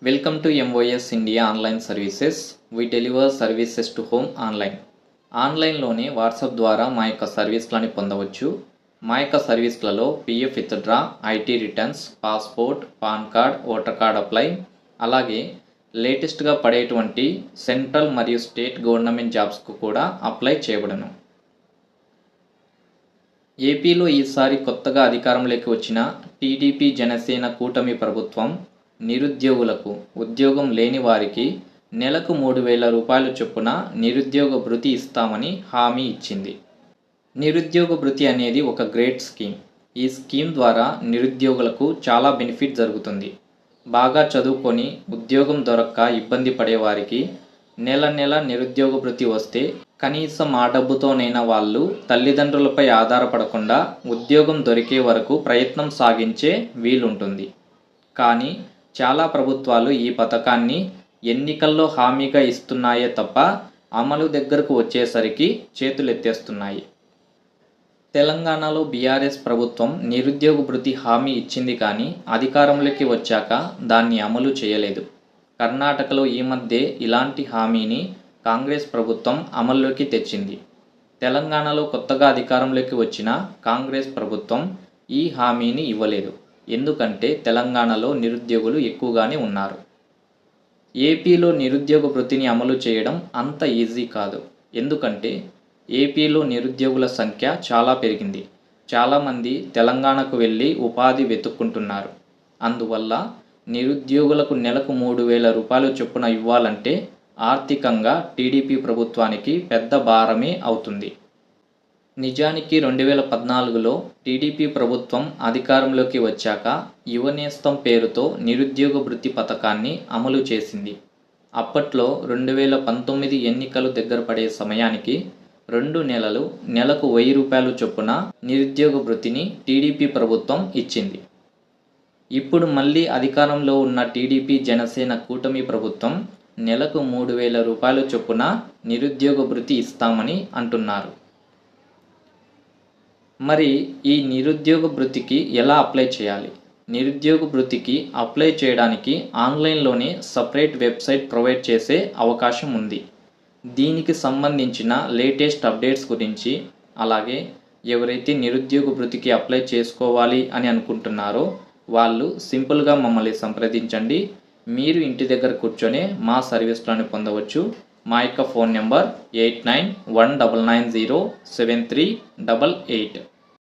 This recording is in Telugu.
Welcome to MOS India Online Services. We deliver services to home online. ఆన్లైన్లోనే వాట్సాప్ ద్వారా మా యొక్క సర్వీస్లని పొందవచ్చు. మా యొక్క సర్వీస్లలో PF withdraw, IT returns, passport, PAN card, voter card apply, అలాగే లేటెస్ట్గా పడేటువంటి సెంట్రల్ మరియు స్టేట్ గవర్నమెంట్ జాబ్స్కు కూడా అప్లై చేయబడను. ఏపీలో ఈసారి కొత్తగా అధికారంలోకి వచ్చిన టీడీపీ జనసేన కూటమి ప్రభుత్వం నిరుద్యోగులకు, ఉద్యోగం లేని వారికి నెలకు 3,000 రూపాయలు చొప్పున నిరుద్యోగ భృతి ఇస్తామని హామీ ఇచ్చింది. నిరుద్యోగ భృతి అనేది ఒక గ్రేట్ స్కీమ్. ఈ స్కీమ్ ద్వారా నిరుద్యోగులకు చాలా బెనిఫిట్ జరుగుతుంది. బాగా చదువుకొని ఉద్యోగం దొరక్క ఇబ్బంది పడేవారికి నెల నెల నిరుద్యోగ భృతి వస్తే కనీసం ఆ డబ్బుతోనైనా వాళ్ళు తల్లిదండ్రులపై ఆధారపడకుండా ఉద్యోగం దొరికే వరకు ప్రయత్నం సాగించే వీలుంటుంది. కానీ చాలా ప్రభుత్వాలు ఈ పథకాన్ని ఎన్నికల్లో హామీగా ఇస్తున్నాయే తప్ప అమలు దగ్గరకు వచ్చేసరికి చేతులెత్తేస్తున్నాయి. తెలంగాణలో బీఆర్ఎస్ ప్రభుత్వం నిరుద్యోగ భృతి హామీ ఇచ్చింది, కానీ అధికారంలోకి వచ్చాక దాన్ని అమలు చేయలేదు. కర్ణాటకలో ఈ మధ్య ఇలాంటి హామీని కాంగ్రెస్ ప్రభుత్వం అమల్లోకి తెచ్చింది. తెలంగాణలో కొత్తగా అధికారంలోకి వచ్చిన కాంగ్రెస్ ప్రభుత్వం ఈ హామీని ఇవ్వలేదు. ఎందుకంటే తెలంగాణలో నిరుద్యోగులు ఎక్కువగానే ఉన్నారు. ఏపీలో నిరుద్యోగ భృతిని అమలు చేయడం అంత ఈజీ కాదు. ఎందుకంటే ఏపీలో నిరుద్యోగుల సంఖ్య చాలా పెరిగింది. చాలామంది తెలంగాణకు వెళ్ళి ఉపాధి వెతుక్కుంటున్నారు. అందువల్ల నిరుద్యోగులకు నెలకు 3,000 రూపాయలు చొప్పున ఇవ్వాలంటే ఆర్థికంగా టీడీపీ ప్రభుత్వానికి పెద్ద భారమే అవుతుంది. నిజానికి 2014లో టీడీపీ ప్రభుత్వం అధికారంలోకి వచ్చాక యువనేస్తం పేరుతో నిరుద్యోగ భృతి పథకాన్ని అమలు చేసింది. అప్పట్లో 2019 ఎన్నికలు దగ్గర పడే సమయానికి 2 నెలలు నెలకు 1,000 రూపాయలు చొప్పున నిరుద్యోగ భృతిని టీడీపీ ప్రభుత్వం ఇచ్చింది. ఇప్పుడు మళ్ళీ అధికారంలో ఉన్న టీడీపీ జనసేన కూటమి ప్రభుత్వం నెలకు 3,000 రూపాయలు చొప్పున నిరుద్యోగ భృతి ఇస్తామని అంటున్నారు. మరి ఈ నిరుద్యోగ భృతికి ఎలా అప్లై చేయాలి? నిరుద్యోగ భృతికి అప్లై చేయడానికి ఆన్లైన్లోనే సపరేట్ వెబ్సైట్ ప్రొవైడ్ చేసే అవకాశం ఉంది. దీనికి సంబంధించిన లేటెస్ట్ అప్డేట్స్ గురించి, అలాగే ఎవరైతే నిరుద్యోగ భృతికి అప్లై చేసుకోవాలి అని అనుకుంటున్నారో వాళ్ళు సింపుల్గా మమ్మల్ని సంప్రదించండి. మీరు ఇంటి దగ్గర కూర్చొని మా సర్వీస్లను పొందవచ్చు. మా యొక్క ఫోన్ నెంబర్ 8919907388.